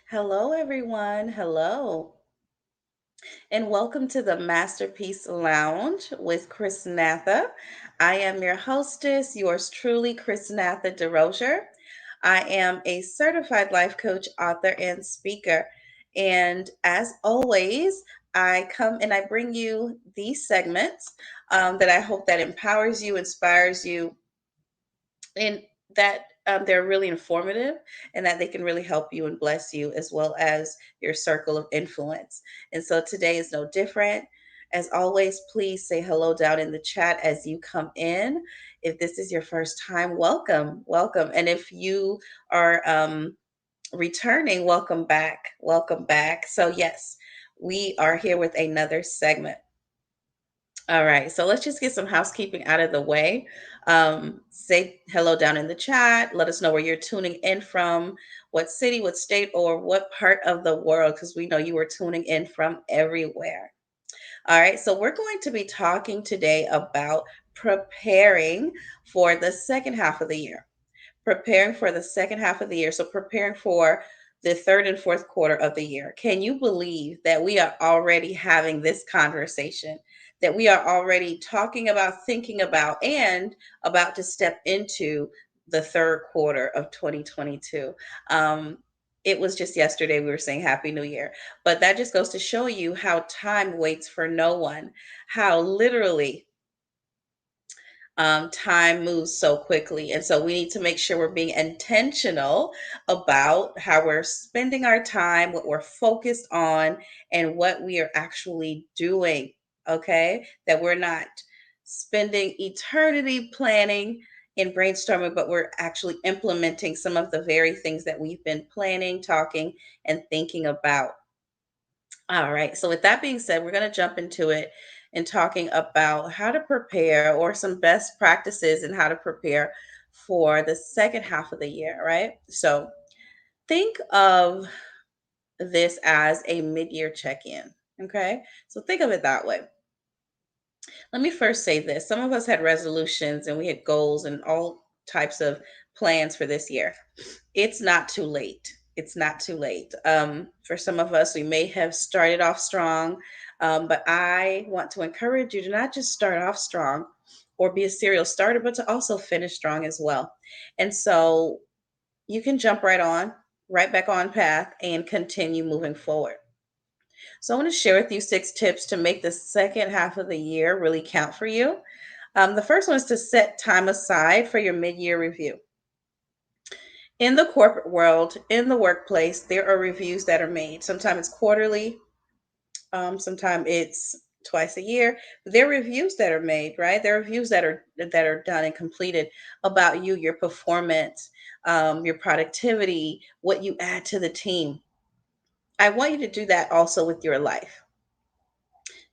Hello, everyone. Hello, and welcome to the Masterpiece Lounge with Chrisnatha. I am your hostess, yours truly, Chrisnatha DeRozier. I am a certified life coach, author, and speaker. And as always, I come and I bring you these segments that I hope that empowers you, inspires you, and that they're really informative and that they can really help you and bless you as well as your circle of influence. And so today is no different. As always, please say hello down in the chat as you come in. If this is your first time, welcome, welcome. And if you are returning, welcome back, welcome back. So, yes, we are here with another segment. All right, so let's just get some housekeeping out of the way. Say hello down in the chat. Let us know where you're tuning in from, what city, what state, or what part of the world, because we know you are tuning in from everywhere. All right, so we're going to be talking today about preparing for the second half of the year. Preparing for the second half of the year. So, preparing for the third and fourth quarter of the year. Can you believe that we are already having this conversation? That we are already talking about, thinking about, and about to step into the third quarter of 2022. It was just yesterday we were saying Happy New Year, but that just goes to show you how time waits for no one, how literally time moves so quickly. And so we need to make sure we're being intentional about how we're spending our time, what we're focused on, and what we are actually doing. Okay. That we're not spending eternity planning and brainstorming, but we're actually implementing some of the very things that we've been planning, talking, and thinking about. All right. So, with that being said, we're going to jump into it and talking about how to prepare or some best practices and how to prepare for the second half of the year, right? So, think of this as a mid year check in. Okay. So, think of it that way. Let me first say this: some of us had resolutions and we had goals and all types of plans for this year. It's not too late. It's not too late. For some of us, we may have started off strong, but I want to encourage you to not just start off strong or be a serial starter, but to also finish strong as well. And so you can jump right on, right back on path, and continue moving forward. So I want to share with you 6 tips to make the second half of the year really count for you. The first one is to set time aside for your mid year review. In the corporate world, in the workplace, there are reviews that are made. Sometimes it's quarterly, sometimes it's twice a year. There are reviews that are made, right? There are reviews that are done and completed about you, your performance, your productivity, what you add to the team. I want you to do that also with your life.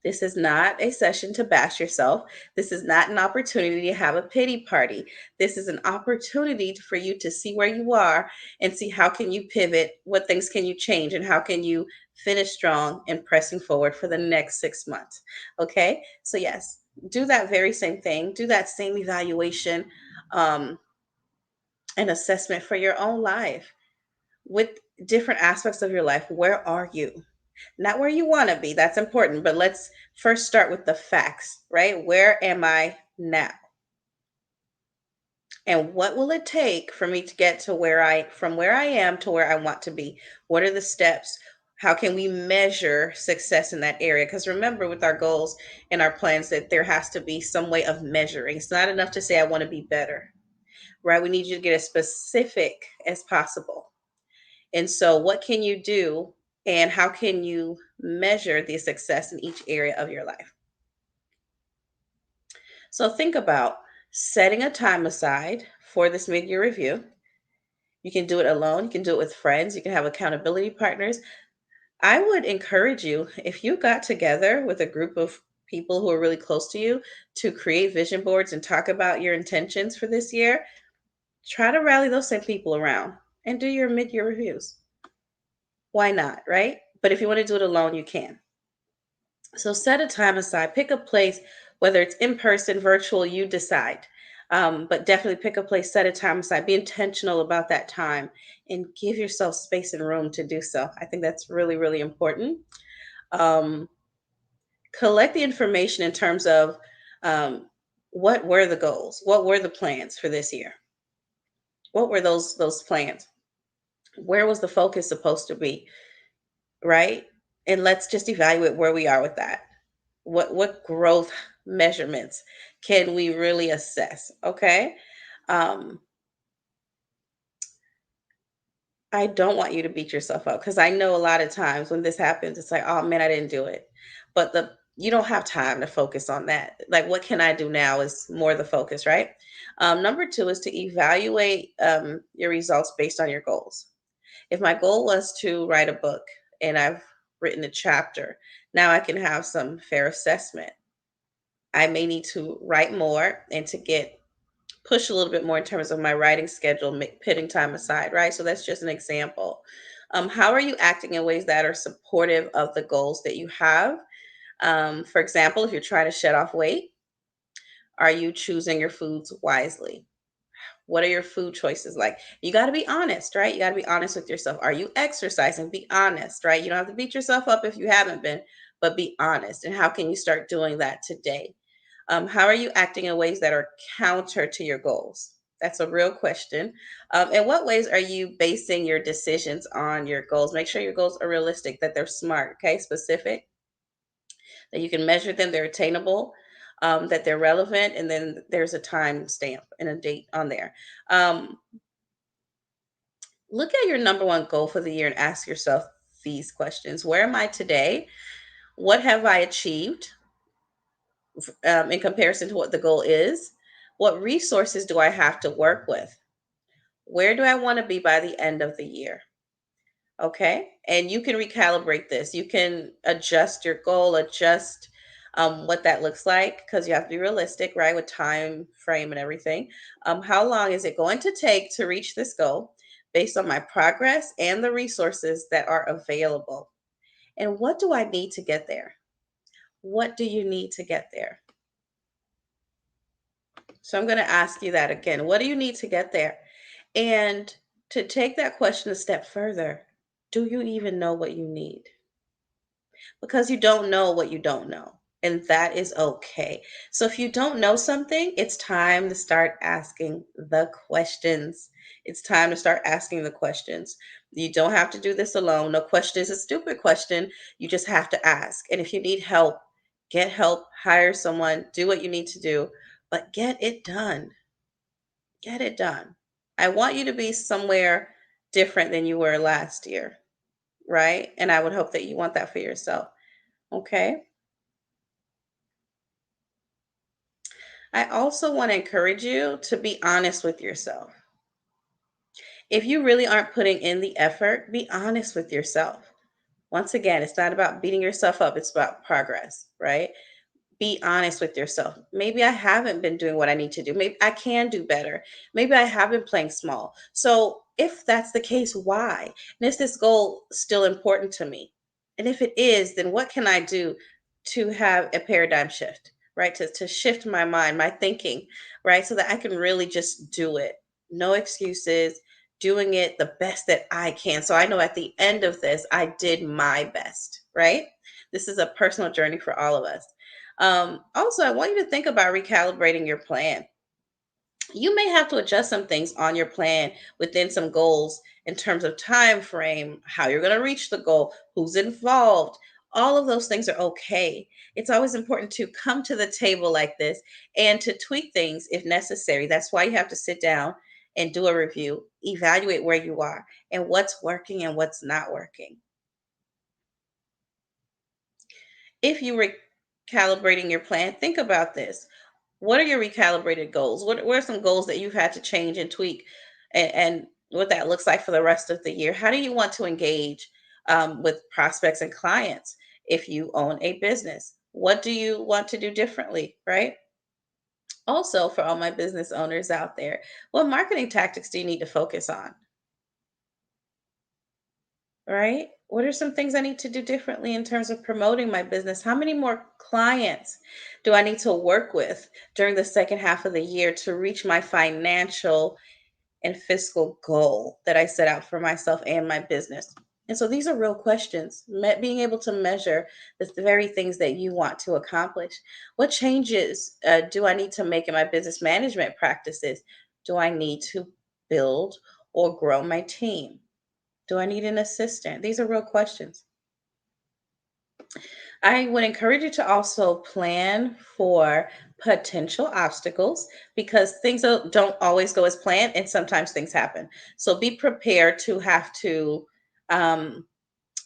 This is not a session to bash yourself. This is not an opportunity to have a pity party. This is an opportunity for you to see where you are and see how can you pivot, what things can you change, and how can you finish strong and pressing forward for the next 6 months. Okay? So yes, do that very same thing. Do that same evaluation um, and assessment for your own life with different aspects of your life. Where are you? Not where you want to be. That's important. But let's first start with the facts, right? Where am I now? And what will it take for me to get to from where I am to where I want to be? What are the steps? How can we measure success in that area? Because remember, with our goals and our plans, that there has to be some way of measuring. It's not enough to say, I want to be better, right? We need you to get as specific as possible. And so, what can you do and how can you measure the success in each area of your life? So, think about setting a time aside for this mid year review. You can do it alone, you can do it with friends, you can have accountability partners. I would encourage you, if you got together with a group of people who are really close to you, to create vision boards and talk about your intentions for this year. Try to rally those same people around and do your mid year reviews. Why not, right? But if you want to do it alone, you can. So set a time aside, pick a place, whether it's in person, virtual, you decide. But definitely pick a place, set a time aside, be intentional about that time, and give yourself space and room to do so. I think that's really, really important. Um, Collect the information in terms of um, what were the goals, what were the plans for this year, what were those plans, where was the focus supposed to be, right? And let's just evaluate where we are with that. What growth measurements can we really assess? Okay. Um, I don't want you to beat yourself up because I know a lot of times when this happens, it's like, oh man, I didn't do it. But the you don't have time to focus on that. Like, what can I do now is more the focus, right? Number two is to evaluate your results based on your goals. If my goal was to write a book and I've written a chapter, now I can have some fair assessment. I may need to write more and to get push a little bit more in terms of my writing schedule, putting time aside, right? So that's just an example. How are you acting in ways that are supportive of the goals that you have? For example, if you're trying to shed off weight, are you choosing your foods wisely? What are your food choices like? You got to be honest, right? You got to be honest with yourself. Are you exercising? Be honest, right? You don't have to beat yourself up if you haven't been, but be honest. And how can you start doing that today? How are you acting in ways that are counter to your goals? That's a real question. In what ways are you basing your decisions on your goals? Make sure your goals are realistic, that they're smart, okay, specific, that you can measure them, they're attainable, that they're relevant, and then there's a time stamp and a date on there. Um, Look at your number one goal for the year and ask yourself these questions. Where am I today? What have I achieved in comparison to what the goal is? What resources do I have to work with? Where do I want to be by the end of the year? Okay. And you can recalibrate this. You can adjust your goal, adjust what that looks like, because you have to be realistic, right? With time frame and everything. How long is it going to take to reach this goal based on my progress and the resources that are available? And what do I need to get there? What do you need to get there? So I'm going to ask you that again. What do you need to get there? And to take that question a step further, do you even know what you need? Because you don't know what you don't know. And that is okay. So if you don't know something, it's time to start asking the questions. It's time to start asking the questions. You don't have to do this alone. No question is a stupid question. You just have to ask. And if you need help, get help, hire someone, do what you need to do, but get it done. Get it done. I want you to be somewhere different than you were last year, right? And I would hope that you want that for yourself. Okay. I also want to encourage you to be honest with yourself. If you really aren't putting in the effort, be honest with yourself. Once again, it's not about beating yourself up, it's about progress, right? Be honest with yourself. Maybe I haven't been doing what I need to do. Maybe I can do better. Maybe I have been playing small. So, if that's the case, why? And is this goal still important to me? And if it is, then what can I do to have a paradigm shift, right? To shift my mind, my thinking, right? So that I can really just do it. No excuses, doing it the best that I can. So I know at the end of this, I did my best, right? This is a personal journey for all of us. Also, I want you to think about recalibrating your plan. You may have to adjust some things on your plan within some goals in terms of time frame, how you're going to reach the goal, who's involved. All of those things are okay. It's always important to come to the table like this and to tweak things if necessary. That's why you have to sit down and do a review, evaluate where you are and what's working and what's not working. If you were calibrating your plan, think about this. What are your recalibrated goals? What are some goals that you've had to change and tweak, and what that looks like for the rest of the year? How do you want to engage with prospects and clients if you own a business? What do you want to do differently, right? Also, for all my business owners out there, what marketing tactics do you need to focus on, right? What are some things I need to do differently in terms of promoting my business? How many more clients do I need to work with during the second half of the year to reach my financial and fiscal goal that I set out for myself and my business? And so these are real questions. Being able to measure the very things that you want to accomplish. What changes do I need to make in my business management practices? Do I need to build or grow my team? Do I need an assistant? These are real questions. I would encourage you to also plan for potential obstacles because things don't always go as planned and sometimes things happen. So be prepared to have to um,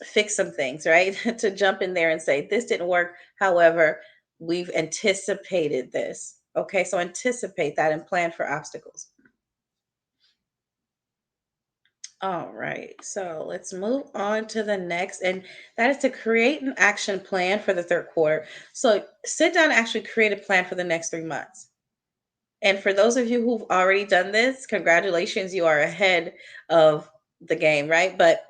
fix some things, right? To jump in there and say, this didn't work. However, we've anticipated this. Okay, so anticipate that and plan for obstacles. All right, so let's move on to the next, and that is to create an action plan for the third quarter. So sit down and actually create a plan for the next 3 months. And for those of you who've already done this, congratulations, you are ahead of the game, right? But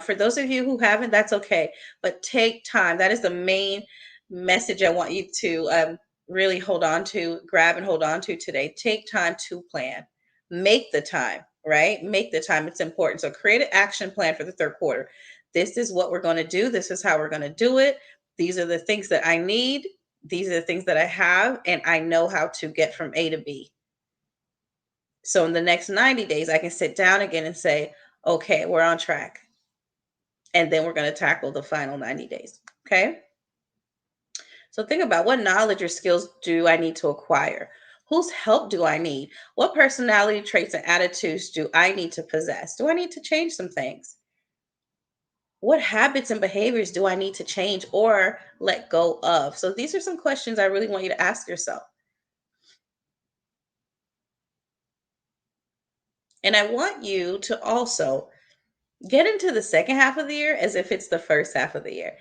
for those of you who haven't, that's okay. But take time. That is the main message I want you to really hold on to, grab and hold on to today. Take time to plan. Make the time, right? Make the time. It's important. So create an action plan for the third quarter. This is what we're going to do. This is how we're going to do it. These are the things that I need. These are the things that I have, and I know how to get from A to B. So in the next 90 days, I can sit down again and say, okay, we're on track. And then we're going to tackle the final 90 days. Okay. So think about, what knowledge or skills do I need to acquire? Whose help do I need? What personality traits and attitudes do I need to possess? Do I need to change some things? What habits and behaviors do I need to change or let go of? So these are some questions I really want you to ask yourself. And I want you to also get into the second half of the year as if it's the first half of the year.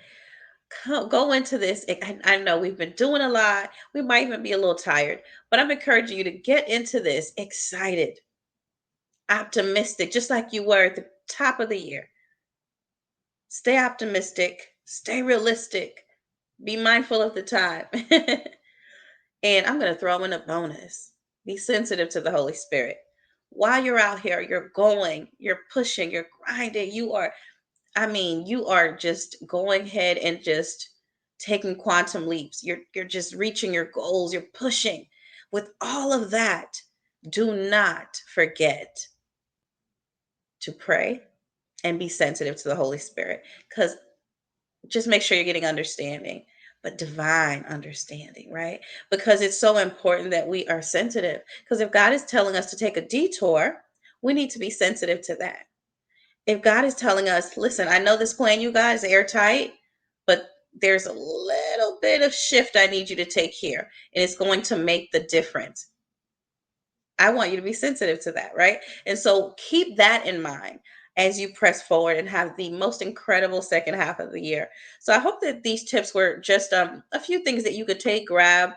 Go into this. I know we've been doing a lot. We might even be a little tired, but I'm encouraging you to get into this excited, optimistic, just like you were at the top of the year. Stay optimistic, stay realistic, be mindful of the time. And I'm going to throw in a bonus. Be sensitive to the Holy Spirit. While you're out here, you're going, you're pushing, you're grinding, you are just going ahead and just taking quantum leaps. You're just reaching your goals, you're pushing. With all of that, do not forget to pray and be sensitive to the Holy Spirit, cuz just make sure you're getting understanding, but divine understanding, right? Because it's so important that we are sensitive, because if God is telling us to take a detour, we need to be sensitive to that. If God is telling us, listen, I know this plan, you guys, airtight, but there's a little bit of shift I need you to take here, and it's going to make the difference. I want you to be sensitive to that, right? And so keep that in mind as you press forward and have the most incredible second half of the year. So I hope that these tips were just a few things that you could take, grab,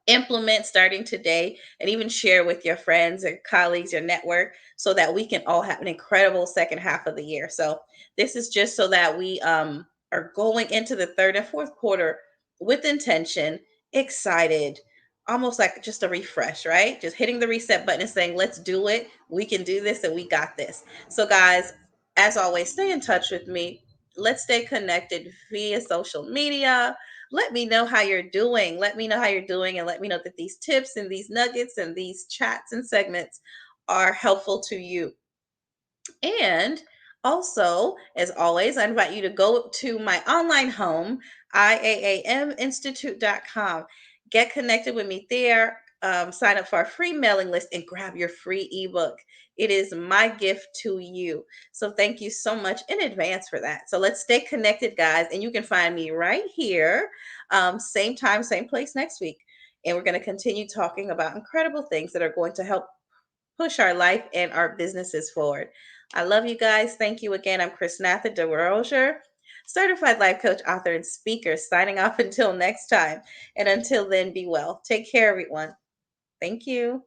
implement starting today, and even share with your friends or colleagues, your network, so that we can all have an incredible second half of the year. So this is just so that we are going into the third and fourth quarter with intention, excited, almost like just a refresh, right? Just hitting the reset button and saying, let's do it, we can do this, and we got this. So guys, as always, stay in touch with me. Let's stay connected via social media. Let me know how you're doing. Let me know how you're doing, and let me know that these tips and these nuggets and these chats and segments are helpful to you. And also, as always, I invite you to go to my online home, iaaminstitute.com. Get connected with me there. Sign up for our free mailing list and grab your free ebook. It is my gift to you. So thank you so much in advance for that. So let's stay connected, guys. And you can find me right here, same time, same place next week. And we're going to continue talking about incredible things that are going to help push our life and our businesses forward. I love you guys. Thank you again. I'm Chrisnatha DeRozier, certified life coach, author, and speaker, signing off until next time. And until then, be well. Take care, everyone. Thank you.